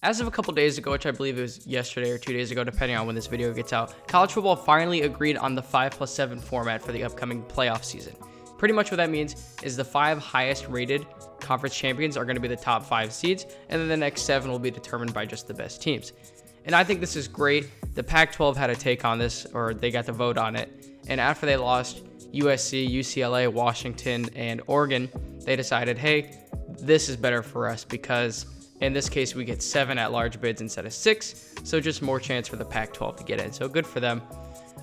As of a couple days ago, which I believe it was yesterday or 2 days ago, depending on when this video gets out, college football finally agreed on the 5+7 format for the upcoming playoff season. Pretty much what that means is the 5 highest rated conference champions are going to be the top 5 seeds, and then the next 7 will be determined by just the best teams. And I think this is great. The Pac-12 had a take on this, or they got to vote on it. And after they lost USC, UCLA, Washington, and Oregon, they decided, hey, this is better for us because in this case, we get 7 at-large bids instead of 6, so just more chance for the Pac-12 to get in. So good for them.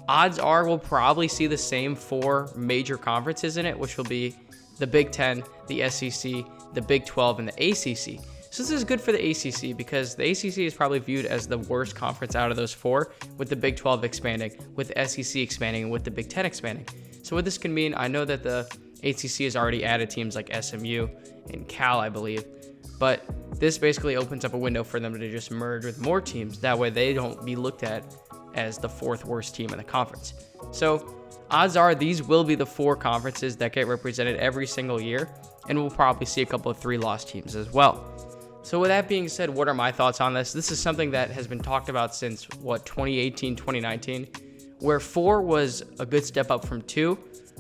Odds are we'll probably see the same 4 major conferences in it, which will be the Big Ten, the SEC, the Big 12, and the ACC. So this is good for the ACC because the ACC is probably viewed as the worst conference out of those 4, with the Big 12 expanding, with the SEC expanding, and with the Big 10 expanding. So what this can mean, I know that the ACC has already added teams like SMU and Cal, I believe, but this basically opens up a window for them to just merge with more teams. That way they don't be looked at as the 4th worst team in the conference. So odds are these will be the 4 conferences that get represented every single year, and we'll probably see a couple of 3-loss teams as well. So with that being said, what are my thoughts on this? This is something that has been talked about since, 2018, 2019, where 4 was a good step up from 2,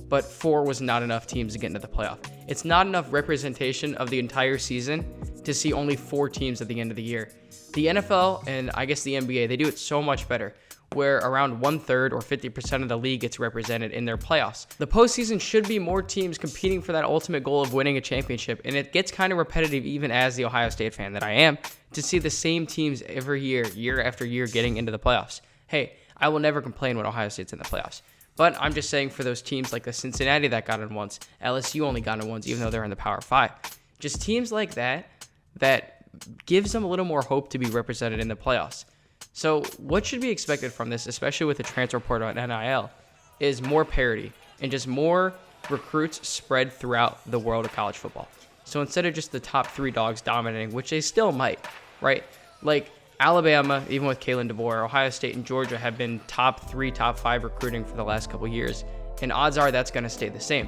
but 4 was not enough teams to get into the playoff. It's not enough representation of the entire season to see only 4 teams at the end of the year. The NFL and I guess the NBA, they do it so much better, where around 1/3 or 50% of the league gets represented in their playoffs. The postseason should be more teams competing for that ultimate goal of winning a championship, and it gets kind of repetitive even as the Ohio State fan that I am, to see the same teams every year, year after year, getting into the playoffs. Hey, I will never complain when Ohio State's in the playoffs. But I'm just saying for those teams like the Cincinnati that got in once, LSU only got in once, even though they're in the Power 5. Just teams like that gives them a little more hope to be represented in the playoffs. So what should be expected from this, especially with the transfer portal and NIL, is more parity and just more recruits spread throughout the world of college football. So instead of just the top 3 dogs dominating, which they still might, right? Like Alabama, even with Kalen DeBoer, Ohio State, and Georgia have been top 3, top 5 recruiting for the last couple years, and odds are that's going to stay the same.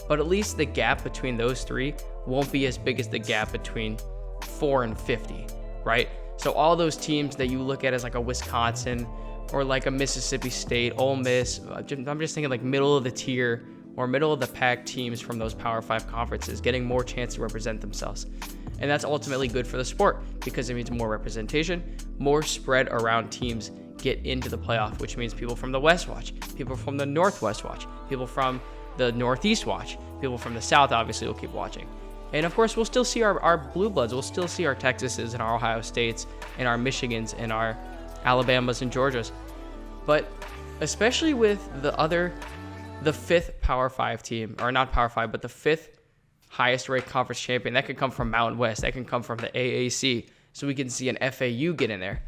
But at least the gap between those 3 won't be as big as the gap between 4 and 50, right? So all those teams that you look at as like a Wisconsin or like a Mississippi State, Ole Miss, I'm just thinking like middle of the tier or middle of the pack teams from those Power 5 conferences getting more chance to represent themselves. And that's ultimately good for the sport because it means more representation, more spread around teams get into the playoff, which means people from the West watch, people from the Northwest watch, people from the Northeast watch, people from the South obviously will keep watching. And of course, we'll still see our Blue Bloods, we'll still see our Texases and our Ohio States and our Michigans and our Alabamas and Georgias. But especially with the 5th Power 5 team, or not Power 5, but the 5th highest ranked conference champion, that could come from Mountain West, that can come from the AAC, so we can see an FAU get in there.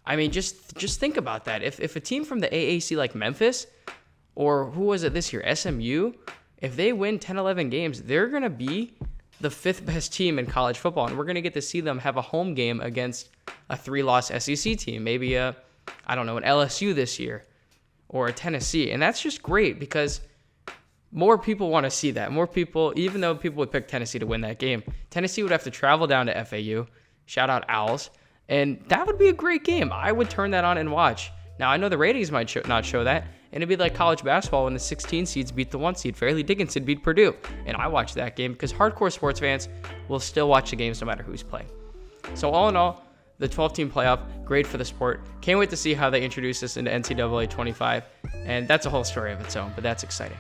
I mean, just think about that. If a team from the AAC like Memphis, or who was it this year, SMU, if they win 10, 11 games, they're going to be the 5th best team in college football, and we're going to get to see them have a home game against a 3-loss SEC team, maybe an LSU this year, or a Tennessee, and that's just great because more people want to see that. More people, even though people would pick Tennessee to win that game, Tennessee would have to travel down to FAU, shout out Owls, and that would be a great game. I would turn that on and watch. Now, I know the ratings might not show that, and it'd be like college basketball when the 16 seeds beat the 1 seed. Fairleigh Dickinson beat Purdue, and I watched that game because hardcore sports fans will still watch the games no matter who's playing. So all in all, the 12-team playoff, great for the sport. Can't wait to see how they introduce this into NCAA 25, and that's a whole story of its own, but that's exciting.